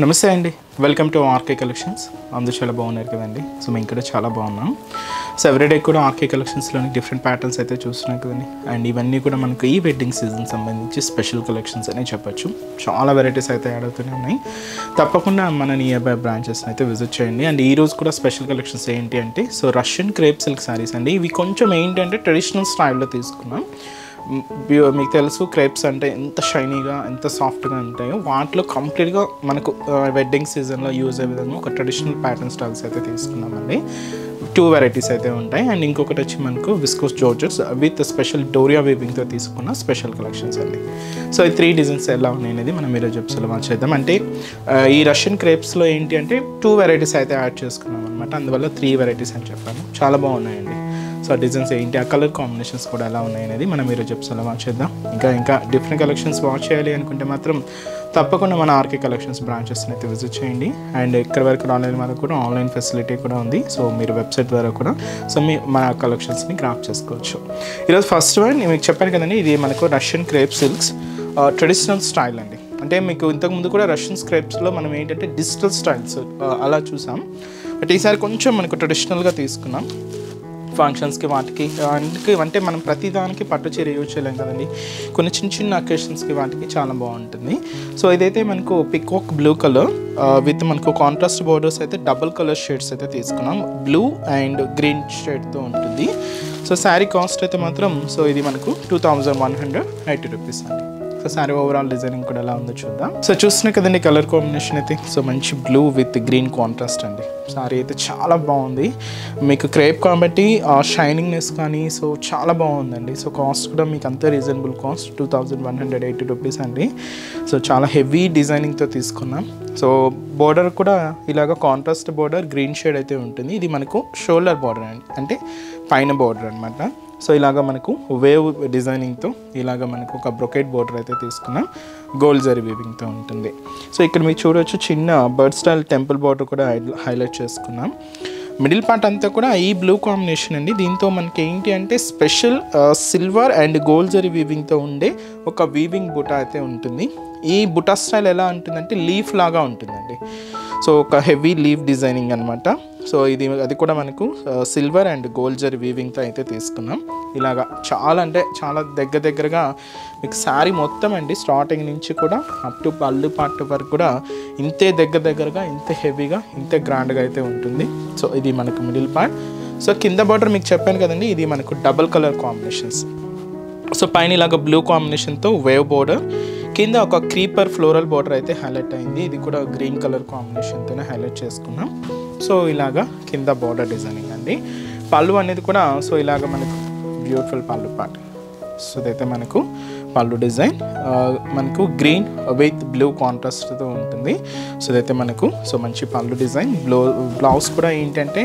నమస్తే అండి, welcome to RK collections. అందరూ చాలా బాగున్నారు కదండి. సో మేము ఇక్కడ చాలా బాగున్నాం. సో ఎవ్రీడే కూడా ఆర్కే కలెక్షన్స్లోని డిఫరెంట్ ప్యాటర్న్స్ అయితే చూస్తున్నాం కదండి. అండ్ ఇవన్నీ కూడా మనకు ఈ వెడ్డింగ్ సీజన్ సంబంధించి స్పెషల్ కలెక్షన్స్ అనే చెప్పొచ్చు. చాలా వెరైటీస్ అయితే యాడ్ అవుతూనే ఉన్నాయి. తప్పకుండా మన నియర్ బై బ్రాంచెస్ అయితే విజిట్ చేయండి. అండ్ ఈ రోజు కూడా స్పెషల్ కలెక్షన్స్ ఏంటి అంటే రష్యన్ క్రేప్ సిల్క్ శారీస్ అండి. ఇవి కొంచెం ఏంటంటే ట్రెడిషనల్ స్టైల్లో తీసుకున్నాం. మీకు తెలుసు క్రేప్స్ అంటే ఎంత షైనీగా ఎంత సాఫ్ట్గా ఉంటాయో వాటిలో కంప్లీట్గా మనకు వెడ్డింగ్ సీజన్లో యూజ్ అయ్యే విధంగా ఒక ట్రెడిషనల్ ప్యాటర్న్ స్టైల్స్ అయితే తీసుకున్నామండి. 2 వెరైటీస్ అయితే ఉంటాయి. అండ్ ఇంకొకటి వచ్చి మనకు viscose georgettes with special doria వీవింగ్తో తీసుకున్న స్పెషల్ కలెక్షన్స్ అండి. సో ఈ 3 డిజైన్స్ ఎలా ఉన్నాయి అనేది మనం ఈరోజు ఎపిసోడ్లో చేద్దాం. అంటే ఈ రష్యన్ క్రేప్స్లో ఏంటి అంటే 2 వెరైటీస్ అయితే యాడ్ చేసుకున్నాం అనమాట. అందువల్ల 3 వెరైటీస్ అని చెప్పాను. చాలా బాగున్నాయండి. సో డిజైన్స్ ఏంటి, ఆ కలర్ కాంబినేషన్స్ కూడా ఎలా ఉన్నాయి అనేది మనం ఈరోజు ఎపిసోడ్లో వాచ్ చేద్దాం. ఇంకా డిఫరెంట్ కలెక్షన్స్ వాచ్ చేయాలి అనుకుంటే మాత్రం తప్పకుండా మన ఆర్కే కలెక్షన్స్ బ్రాంచెస్ని అయితే విజిట్ చేయండి. అండ్ ఇక్కడ వరకు ఆన్లైన్ వరకు కూడా ఆన్లైన్ ఫెసిలిటీ కూడా ఉంది. సో మీరు వెబ్సైట్ ద్వారా కూడా మన కలెక్షన్స్ని గ్రాప్ చేసుకోవచ్చు. ఈరోజు ఫస్ట్ వన్ మీకు చెప్పాను కదండి, ఇది మనకు Russian crepe silks traditional style అండి. అంటే మీకు ఇంతకుముందు కూడా రష్యన్ క్రేప్స్లో మనం ఏంటంటే డిజిటల్ స్టైల్స్ అలా చూసాం. బట్ ఈసారి కొంచెం మనకు ట్రెడిషనల్గా తీసుకున్నాం. ఫంక్షన్స్కి వాటికి అంటే మనం ప్రతిదానికి పట్టు చీర యూజ్ చేయలేం కదండి. కొన్ని చిన్న అకేషన్స్కి వాటికి చాలా బాగుంటుంది. సో ఇదైతే మనకు పికాక్ బ్లూ కలర్ విత్ మనకు కాంట్రాస్ట్ బోర్డర్స్ అయితే డబుల్ కలర్ షేడ్స్ అయితే తీసుకున్నాం. బ్లూ అండ్ గ్రీన్ షేడ్తో ఉంటుంది. సో శారీ కాస్ట్ అయితే మాత్రం ఇది మనకు 2180 రూపీస్ అండి. సో శారీ ఓవరాల్ డిజైనింగ్ కూడా ఎలా ఉందో చూద్దాం. సో చూస్తున్నా కదండి కలర్ కాంబినేషన్ అయితే మంచి బ్లూ విత్ గ్రీన్ కాంట్రాస్ట్ అండి. శారీ అయితే చాలా బాగుంది. మీకు క్రేప్ కాబట్టి షైనింగ్నెస్ కానీ చాలా బాగుందండి. సో కాస్ట్ కూడా మీకు అంతే రీజనబుల్ కాస్ట్ 2180 రూపీస్ అండి. సో చాలా హెవీ డిజైనింగ్తో తీసుకున్నాం. సో బోర్డర్ కూడా ఇలాగ కాంట్రాస్ట్ బోర్డర్ గ్రీన్ షేడ్ అయితే ఉంటుంది. ఇది మనకు షోల్డర్ బోర్డర్ అండి, అంటే పైన బోర్డర్ అనమాట. సో ఇలాగ మనకు వేవ్ డిజైనింగ్తో ఇలాగ మనకు ఒక బ్రొకెట్ బోర్డర్ అయితే తీసుకున్నాం. గోల్డ్ జరీ వీవింగ్తో ఉంటుంది. సో ఇక్కడ మీరు చూడవచ్చు చిన్న బర్డ్ స్టైల్ టెంపుల్ బోర్డర్ కూడా హైలైట్ చేసుకున్నాం. మిడిల్ పార్ట్ అంతా కూడా ఈ బ్లూ కాంబినేషన్ అండి. దీంతో మనకి ఏంటి అంటే special silver and gold zari వీవింగ్తో ఉండే ఒక వీవింగ్ బుటా అయితే ఉంటుంది. ఈ బుటా స్టైల్ ఎలా ఉంటుందంటే లీఫ్ లాగా ఉంటుందండి. సో ఒక హెవీ లీఫ్ డిజైనింగ్ అనమాట. సో అది కూడా మనకు సిల్వర్ అండ్ గోల్డ్ జరీ వీవింగ్తో అయితే తీసుకున్నాం. ఇలాగా చాలా దగ్గరగా మీకు శారీ మొత్తం అండి స్టార్టింగ్ నుంచి కూడా అప్ టు పళ్ళు పార్ట్ వరకు కూడా ఇంతే దగ్గరగా ఇంతే హెవీగా ఇంతే గ్రాండ్గా అయితే ఉంటుంది. సో ఇది మనకు మిడిల్ పార్ట్. సో కింద బార్డర్ మీకు చెప్పాను కదండి, ఇది మనకు డబుల్ కలర్ కాంబినేషన్స్. సో పైన ఇలాగ బ్లూ కాంబినేషన్తో వేవ్ బోర్డర్, కింద ఒక క్రీపర్ ఫ్లోరల్ బోర్డర్ అయితే హైలైట్ అయింది. ఇది కూడా గ్రీన్ కలర్ కాంబినేషన్తోనే హైలైట్ చేసుకున్నాం. సో ఇలాగా కింద బోర్డర్ డిజైనింగ్ అండి. పళ్ళు అనేది కూడా ఇలాగ మనకు బ్యూటిఫుల్ పళ్ళు పార్ట్. సో ఇదైతే మనకు పళ్ళు డిజైన్ మనకు గ్రీన్ విత్ బ్లూ కాంట్రాస్ట్తో ఉంటుంది. సో ఇదైతే మనకు మంచి పళ్ళు డిజైన్. బ్లౌజ్ కూడా ఏంటంటే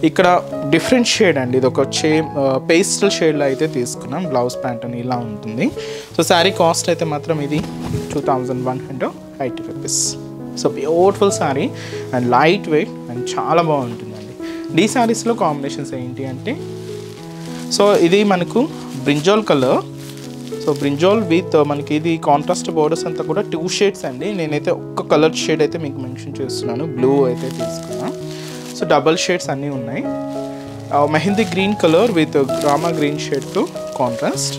ఇక్కడ డిఫరెంట్ షేడ్ అండి. ఇది ఒక పేస్టల్ షేడ్లో అయితే తీసుకున్నాం. బ్లౌజ్ ప్యాటర్న్ ఇలా ఉంటుంది. సో శారీ కాస్ట్ అయితే మాత్రం ఇది 2180 rupees. So beautiful sari and light weight and చాలా బాగుంటుందండి. ఈ శారీస్లో కాంబినేషన్స్ ఏంటి అంటే ఇది మనకు brinjal colour. So brinjal with మనకి ఇది కాంట్రాస్ట్ బోర్డర్స్ అంతా కూడా 2 షేడ్స్ అండి. నేనైతే ఒక్క కలర్ షేడ్ అయితే మీకు మెన్షన్ చేస్తున్నాను. బ్లూ అయితే తీసుకున్నాను. సో డబల్ షేడ్స్ అన్నీ ఉన్నాయి. Mehndi green colour with Rama green షేడ్తో కాంట్రాస్ట్.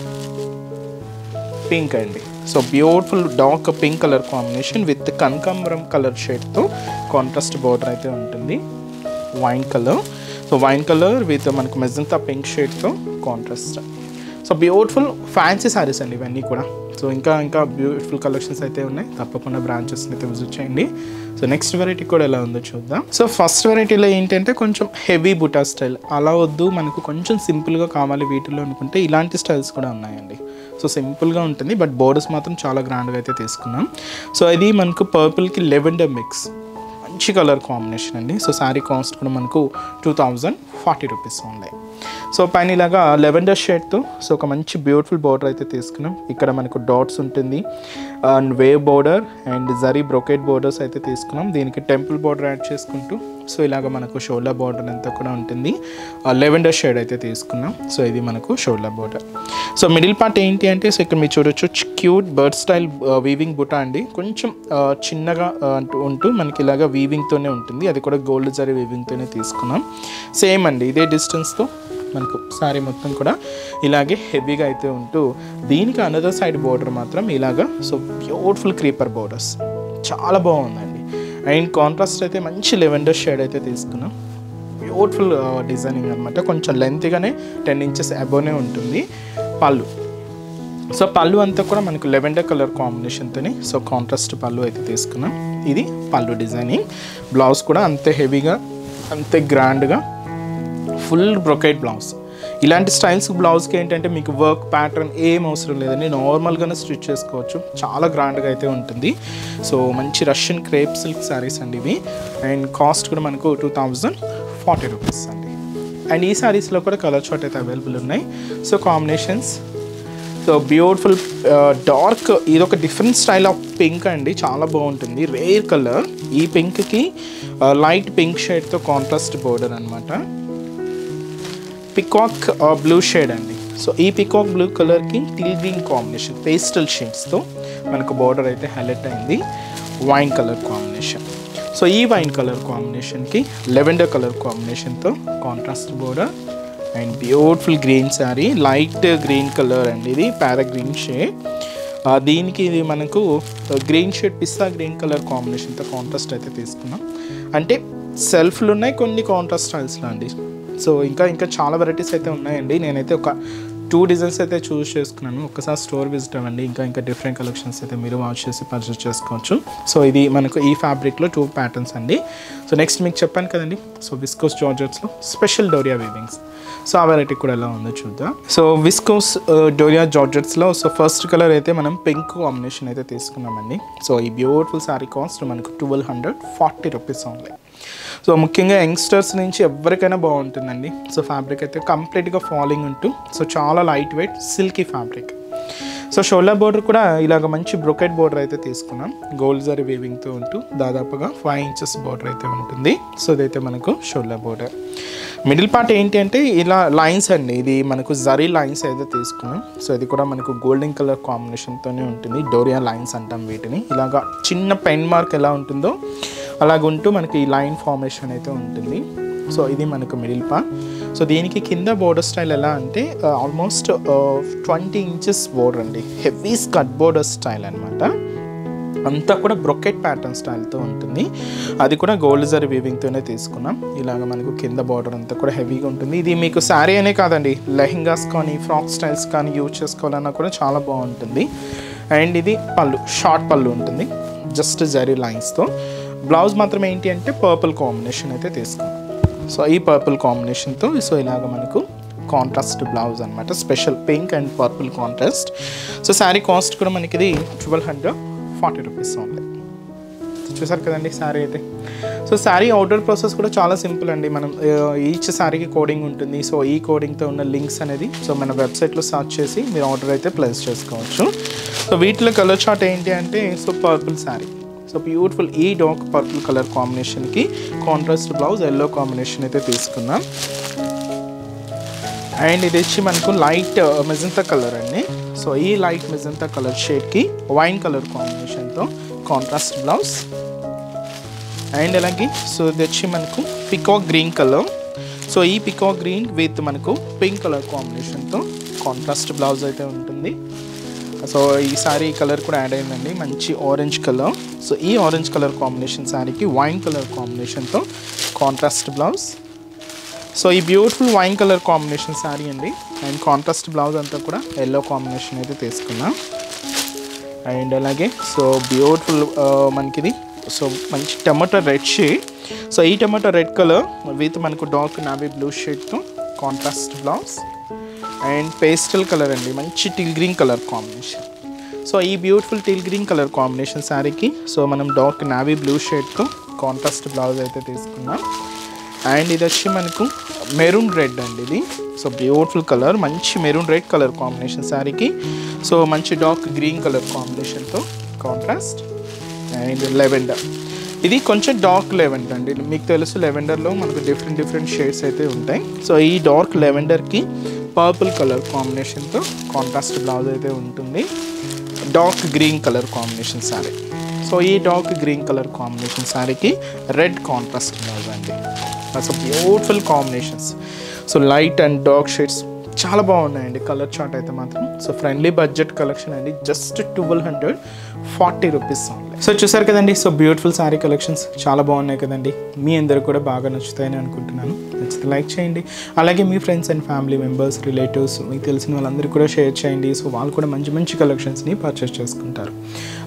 పింక్ అండి. So beautiful dark pink colour combination with కనకాంబరం కలర్ షేడ్తో కాంట్రాస్ట్ బోర్డర్ అయితే ఉంటుంది. Wine colour. So wine colour with మనకు మెజంతా పింక్ షేడ్తో contrast. So beautiful fancy sarees అండి ఇవన్నీ కూడా. సో ఇంకా బ్యూటిఫుల్ కలెక్షన్స్ అయితే ఉన్నాయి. తప్పకుండా బ్రాంచెస్ని అయితే విజిట్ చేయండి. సో నెక్స్ట్ వెరైటీ కూడా ఎలా ఉందో చూద్దాం. సో ఫస్ట్ వెరైటీలో ఏంటంటే కొంచెం హెవీ బుటా స్టైల్ అలా వద్దు, మనకు కొంచెం సింపుల్గా కావాలి వీటిలో అనుకుంటే ఇలాంటి స్టైల్స్ కూడా ఉన్నాయండి. సో సింపుల్గా ఉంటుంది బట్ బోర్డర్స్ మాత్రం చాలా గ్రాండ్గా అయితే తీసుకున్నాం. సో ఇది మనకు పర్పుల్కి లెవెండర్ మిక్స్, మంచి కలర్ కాంబినేషన్ అండి. సో శారీ కాస్ట్ కూడా మనకు 2040 రూపీస్ ఉన్నాయి. సో పైన ఇలాగా లెవెండర్ షేడ్తో సో ఒక మంచి బ్యూటిఫుల్ బోర్డర్ అయితే తీసుకున్నాం. ఇక్కడ మనకు డాట్స్ ఉంటుంది and wave border and zari brocade borders అయితే తీసుకున్నాం. దీనికి టెంపుల్ బోర్డర్ యాడ్ చేసుకుంటూ సో ఇలాగ మనకు షోల్డర్ బోర్డర్ అంతా కూడా ఉంటుంది. లెవెండర్ షేడ్ అయితే తీసుకున్నాం. సో ఇది మనకు shoulder border. So middle part ఏంటి అంటే సో ఇక్కడ మీరు చూడొచ్చు క్యూట్ బర్డ్ స్టైల్ వీవింగ్ బుటా అండి. కొంచెం చిన్నగా ఉంటూ మనకి ఇలాగ వీవింగ్తోనే ఉంటుంది. అది కూడా గోల్డ్ జరీ వీవింగ్తోనే తీసుకున్నాం. సేమ్ అండి ఇదే డిస్టెన్స్తో మనకు సారీ మొత్తం కూడా ఇలాగే హెవీగా అయితే ఉంటూ దీనికి అనదర్ సైడ్ బోర్డర్ మాత్రం ఇలాగా సో బ్యూటిఫుల్ క్రీపర్ బోర్డర్స్ చాలా బాగుందండి. అండ్ కాంట్రాస్ట్ అయితే మంచి లెవెండర్ షేడ్ అయితే తీసుకున్నాం. బ్యూటిఫుల్ డిజైనింగ్ అనమాట. కొంచెం లెంత్గానే 10 ఇంచెస్ అబోనే ఉంటుంది పళ్ళు. సో పళ్ళు అంతా కూడా మనకు లెవెండర్ కలర్ కాంబినేషన్తోనే సో కాంట్రాస్ట్ పళ్ళు అయితే తీసుకున్నాం. ఇది పళ్ళు డిజైనింగ్. బ్లౌజ్ కూడా అంతే హెవీగా అంతే గ్రాండ్గా ఫుల్ బ్రొకెట్ బ్లౌజ్. ఇలాంటి స్టైల్స్ బ్లౌజ్కి ఏంటంటే మీకు వర్క్ ప్యాటర్న్ ఏం అవసరం లేదండి, నార్మల్గానే స్టిచ్ చేసుకోవచ్చు. చాలా గ్రాండ్గా అయితే ఉంటుంది. సో మంచి రష్యన్ క్రేప్ సిల్క్ శారీస్ అండి ఇవి. అండ్ కాస్ట్ కూడా మనకు 2040 రూపీస్ అండి. అండ్ ఈ శారీస్లో కూడా కలర్ చార్ట్ అయితే అవైలబుల్ ఉన్నాయి. So combinations so beautiful dark ఇది ఒక డిఫరెంట్ స్టైల్ ఆఫ్ పింక్ అండి. చాలా బాగుంటుంది. Rare colour. ఈ పింక్కి లైట్ పింక్ షేడ్తో కాంట్రాస్ట్ బోర్డర్ అనమాట. పికాక్ బ్లూ షేడ్ అండి. సో ఈ పికాక్ బ్లూ కలర్కి టీల్ గ్రీన్ కాంబినేషన్ పేస్టల్ షేడ్స్తో మనకు బార్డర్ అయితే హైలైట్ అయింది. Wine colour combination. సో ఈ వైన్ కలర్ కాంబినేషన్కి లెవెండర్ కలర్ కాంబినేషన్తో contrast border and beautiful green sari. Light green colour అండి ఇది ప్యారా గ్రీన్ షేడ్. దీనికి ఇది మనకు గ్రీన్ షేడ్ పిస్తా గ్రీన్ కలర్ కాంబినేషన్తో కాంట్రాస్ట్ అయితే తీసుకున్నాం. అంటే సెల్ఫ్లు ఉన్నాయి కొన్ని కాంట్రాస్ట్ స్టైల్స్లో అండి. సో ఇంకా చాలా వెరైటీస్ అయితే ఉన్నాయండి. నేనైతే ఒక 2 డిజైన్స్ అయితే చూస్ చేసుకున్నాను. ఒకసారి స్టోర్ విజిట్ అవ్వండి. ఇంకా డిఫరెంట్ కలెక్షన్స్ అయితే మీరు వాచ్ చేసి పర్చేస్ చేసుకోవచ్చు. సో ఇది మనకు ఈ ఫ్యాబ్రిక్లో 2 ప్యాటర్న్స్ అండి. సో నెక్స్ట్ మీకు చెప్పాను కదండి సో విస్కోస్ జార్జెట్స్లో స్పెషల్ డోరియా వీవింగ్స్. సో ఆ వెరైటీ కూడా ఎలా ఉందో చూద్దాం. సో విస్కోస్ డోరియా జార్జెట్స్లో సో ఫస్ట్ కలర్ అయితే మనం పింక్ కాంబినేషన్ అయితే తీసుకున్నామండి. సో ఈ బ్యూటిఫుల్ శారీ కాస్ట్ మనకు 1240 రూపీస్ ఓన్లీ. సో ముఖ్యంగా యంగ్స్టర్స్ నుంచి ఎవరికైనా బాగుంటుందండి. సో ఫ్యాబ్రిక్ అయితే కంప్లీట్గా ఫాలింగ్ ఉంటూ సో చాలా light weight silky fabric. So shoulder border కూడా ఇలాగ మంచి బ్రొకెట్ బోర్డర్ అయితే తీసుకున్నాం. గోల్డ్ జరీ వీవింగ్తో ఉంటూ దాదాపుగా 5 ఇంచెస్ బోర్డర్ అయితే ఉంటుంది. సో ఇదైతే మనకు షోల్డర్ బోర్డర్. మిడిల్ పార్ట్ ఏంటి అంటే ఇలా లైన్స్ అండి. ఇది మనకు జరీ లైన్స్ అయితే తీసుకున్నాం. సో ఇది కూడా మనకు గోల్డెన్ కలర్ కాంబినేషన్తోనే ఉంటుంది. డోరియా లైన్స్ అంటాం వీటిని. ఇలాగా చిన్న పెన్ మార్క్ ఎలా ఉంటుందో అలాగుంటూ మనకి ఈ లైన్ ఫార్మేషన్ అయితే ఉంటుంది. సో ఇది మనకు మిడిల్ పార్ట్. సో దీనికి కింద బోర్డర్ స్టైల్ ఎలా అంటే ఆల్మోస్ట్ 20 ఇంచెస్ బోర్డర్ అండి. హెవీ స్కర్ట్ బోర్డర్ స్టైల్ అనమాట. అంతా కూడా బ్రొకెట్ ప్యాటర్న్ స్టైల్తో ఉంటుంది. అది కూడా గోల్డ్ జరీ వీవింగ్తోనే తీసుకున్నాం. ఇలాగ మనకు కింద బార్డర్ అంతా కూడా హెవీగా ఉంటుంది. ఇది మీకు శారీ అనే కాదండి, లెహెంగాస్ కానీ ఫ్రాక్ స్టైల్స్ కానీ యూజ్ చేసుకోవాలన్నా కూడా చాలా బాగుంటుంది. అండ్ ఇది పళ్ళు, షార్ట్ పళ్ళు ఉంటుంది జస్ట్ జరీ లైన్స్తో. బ్లౌజ్ మాత్రం ఏంటి అంటే పర్పుల్ కాంబినేషన్ అయితే తీసుకున్నాం. సో ఈ పర్పుల్ కాంబినేషన్తో సో ఇలాగ మనకు కాంట్రాస్ట్ బ్లౌజ్ అనమాట. Special pink and purple contrast. So sari cost కూడా మనకి ఇది 1240 రూపీస్ ఓన్లీ. చూసారు కదండి శారీ అయితే. సో శారీ ఆర్డర్ ప్రాసెస్ కూడా చాలా సింపుల్ అండి. మనం ఈచ్ శారీకి కోడింగ్ ఉంటుంది. సో ఈ కోడింగ్తో ఉన్న లింక్స్ అనేది సో మన వెబ్సైట్లో సర్చ్ చేసి మీరు ఆర్డర్ అయితే ప్లేస్ చేసుకోవచ్చు. సో వీటిలో కలర్ చార్ట్ ఏంటి అంటే so purple saree. So beautiful ఈ డార్క్ పర్పుల్ కలర్ కాంబినేషన్కి కాంట్రాస్ట్ బ్లౌజ్ ఎల్లో కాంబినేషన్ అయితే తీసుకున్నాం. అండ్ ఇది వచ్చి మనకు లైట్ మెజంతా కలర్ అండి. సో ఈ లైట్ మెజంతా కలర్ షేడ్కి వైన్ కలర్ కాంబినేషన్తో కాంట్రాస్ట్ బ్లౌజ్. అండ్ అలాగే సో ఇది వచ్చి మనకు పికాక్ గ్రీన్ కలర్. సో ఈ పికాక్ గ్రీన్ విత్ మనకు పింక్ కలర్ కాంబినేషన్తో కాంట్రాస్ట్ బ్లౌజ్ అయితే ఉంటుంది. సో ఈ సారీ కలర్ కూడా యాడ్ అయిందండి, మంచి ఆరెంజ్ కలర్. సో ఈ ఆరెంజ్ కలర్ కాంబినేషన్ శారీకి వైన్ కలర్ కాంబినేషన్తో కాంట్రాస్ట్ బ్లౌజ్. సో ఈ beautiful wine colour combination saree అండి. అండ్ కాంట్రాస్ట్ బ్లౌజ్ అంతా కూడా ఎల్లో కాంబినేషన్ అయితే తీసుకున్నాం. అండ్ అలాగే సో బ్యూటిఫుల్ మనకిది సో మంచి టమాటో రెడ్ షేడ్. సో ఈ టమాటో రెడ్ కలర్ విత్ మనకు డార్క్ నావీ బ్లూ షేడ్తో contrast blouse. And pastel colour అండి, మంచి teal green colour combination. So ఈ beautiful teal green colour combination శారీకి సో మనం డార్క్ నావీ బ్లూ షేడ్తో కాంట్రాస్ట్ బ్లౌజ్ అయితే తీసుకున్నాం. అండ్ ఇది వచ్చి మనకు మెరూన్ రెడ్ అండి ఇది. సో బ్యూటిఫుల్ కలర్, మంచి మెరూన్ రెడ్ కలర్ కాంబినేషన్ శారీకి. సో మంచి డార్క్ గ్రీన్ కలర్ కాంబినేషన్తో కాంట్రాస్ట్. అండ్ లెవెండర్, ఇది కొంచెం డార్క్ లెవెండర్ అండి. మీకు తెలుసు లెవెండర్లో మనకు డిఫరెంట్ షేడ్స్ అయితే ఉంటాయి. సో ఈ డార్క్ లెవెండర్కి పర్పుల్ కలర్ కాంబినేషన్తో కాంట్రాస్ట్ బ్లౌజ్ అయితే ఉంటుంది. Dark green colour combination sari. So ఈ డార్క్ గ్రీన్ కలర్ కాంబినేషన్ శారీకి రెడ్ కాంట్రాస్ట్ బ్లౌజ్ అండి. అసలు beautiful combinations. So light and dark shades చాలా బాగున్నాయండి కలర్ చార్ట్ అయితే మాత్రం. సో ఫ్రెండ్లీ బడ్జెట్ కలెక్షన్ అండి, జస్ట్ 1240 రూపీస్ ఓన్లీ. సో చూసారు కదండి, సో బ్యూటిఫుల్ శారీ కలెక్షన్స్ చాలా బాగున్నాయి కదండి. మీ అందరూ కూడా బాగా నచ్చుతాయని అనుకుంటున్నాను. నచ్చితే లైక్ చేయండి, అలాగే మీ friends and family members, relatives, మీకు తెలిసిన వాళ్ళందరికీ కూడా షేర్ చేయండి. సో వాళ్ళు కూడా మంచి కలెక్షన్స్ని పర్చేస్ చేసుకుంటారు.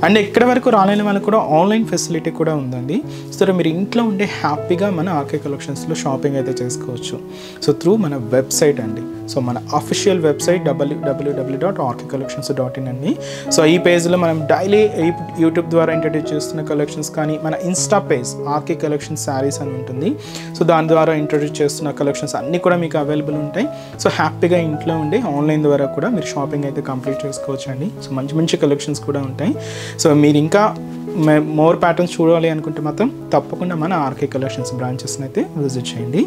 అండ్ ఎక్కడి వరకు రాలేని వాళ్ళకి కూడా ఆన్లైన్ ఫెసిలిటీ కూడా ఉందండి. సో మీరు ఇంట్లో ఉండే హ్యాపీగా మన ఆర్కే కలెక్షన్స్లో షాపింగ్ అయితే చేసుకోవచ్చు. సో త్రూ మన వెబ్సైట్ అండి. సో మన అఫీషియల్ వెబ్సైట్ www.rkcollections.in అండి. సో ఈ పేజ్లో మనం డైలీ యూట్యూబ్ ద్వారా ఇంట్రడ్యూస్ చేస్తున్న కలెక్షన్స్ కానీ, మన insta page RK collection sarees అని ఉంటుంది. సో దాని ద్వారా ఇంట్రడ్యూస్ చేస్తున్న కలెక్షన్స్ అన్నీ కూడా మీకు అవైలబుల్ ఉంటాయి. సో హ్యాపీగా ఇంట్లో ఉండి ఆన్లైన్ ద్వారా కూడా మీరు షాపింగ్ అయితే కంప్లీట్ చేసుకోవచ్చు అండి. సో మంచి కలెక్షన్స్ కూడా ఉంటాయి. సో మీరు ఇంకా మోర్ ప్యాటర్న్స్ చూడాలి అనుకుంటే మాత్రం తప్పకుండా మన ఆర్కే కలెక్షన్స్ బ్రాంచెస్ని అయితే విజిట్ చేయండి.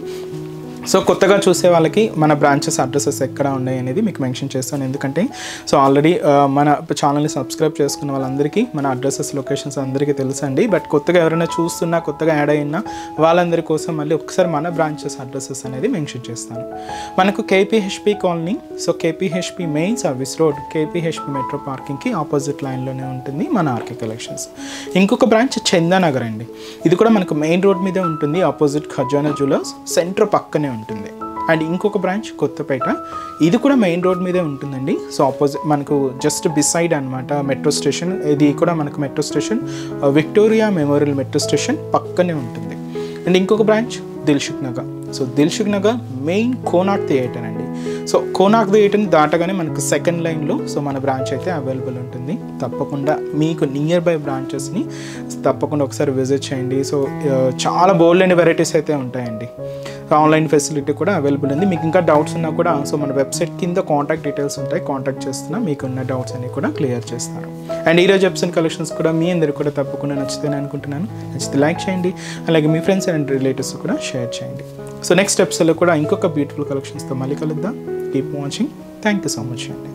సో కొత్తగా చూసే వాళ్ళకి మన బ్రాంచెస్ అడ్రసెస్ ఎక్కడ ఉన్నాయి అనేది మీకు మెన్షన్ చేస్తాను. ఎందుకంటే సో ఆల్రెడీ మన ఛానల్ని సబ్స్క్రైబ్ చేసుకున్న వాళ్ళందరికీ మన అడ్రసెస్, లొకేషన్స్ అందరికీ తెలుసండి. బట్ కొత్తగా ఎవరైనా చూస్తున్నా, కొత్తగా యాడ్ అయినా వాళ్ళందరి కోసం మళ్ళీ ఒకసారి మన బ్రాంచెస్ అడ్రసెస్ అనేది మెన్షన్ చేస్తాను. మనకు KPHB colony, so KPHB main service road, KPHB metro పార్కింగ్కి ఆపోజిట్ లైన్లోనే ఉంటుంది మన ఆర్కే కలెక్షన్స్. ఇంకొక బ్రాంచ్ చందానగర్ అండి. ఇది కూడా మనకు మెయిన్ రోడ్ మీదే ఉంటుంది, ఆపోజిట్ ఖజానా జ్యువెలర్స్ సెంటర్ పక్కనే ఉంటుంది. అండ్ ఇంకొక బ్రాంచ్ కొత్తపేట, ఇది కూడా మెయిన్ రోడ్ మీదే ఉంటుందండి. సో ఆపోజిట్ మనకు జస్ట్ బిసైడ్ అనమాట మెట్రో స్టేషన్. ఇది కూడా మనకు metro station Victoria memorial metro station పక్కనే ఉంటుంది. అండ్ ఇంకొక branch Dilsukh Nagar. So Dilsukh Nagar main Konark theatre అండి. సో కోనార్క్ థియేటర్ని దాటగానే మనకు సెకండ్ లైన్లో సో మన బ్రాంచ్ అయితే అవైలబుల్ ఉంటుంది. తప్పకుండా మీకు నియర్ బై బ్రాంచెస్ని తప్పకుండా ఒకసారి విజిట్ చేయండి. సో చాలా బోల్డ్ అండ్ వెరైటీస్ అయితే ఉంటాయండి. ఆన్లైన్ ఫెసిలిటీ కూడా అవైలబుల్ ఉంది. మీకు ఇంకా డౌట్స్ ఉన్నా కూడా సో మన వెబ్సైట్ కింద కాంటాక్ట్ డీటెయిల్స్ ఉంటాయి, కాంటాక్ట్ చేస్తున్నా మీకున్న డౌట్స్ అన్ని కూడా క్లియర్ చేస్తారు. అండ్ ఈరోజు ఎపిసోడ్ కలెక్షన్స్ కూడా మీ అందరికీ కూడా తప్పకుండా నచ్చుతాయని అనుకుంటున్నాను. నచ్చితే లైక్ చేయండి, అలాగే మీ ఫ్రెండ్స్ అండ్ రిలేటివ్స్ కూడా షేర్ చేయండి. సో నెక్స్ట్ ఎపిసోడ్లో కూడా ఇంకొక బ్యూటిఫుల్ కలెక్షన్స్తో మళ్ళీ కలుద్దాం. Keep watching. Thank you so much అండి.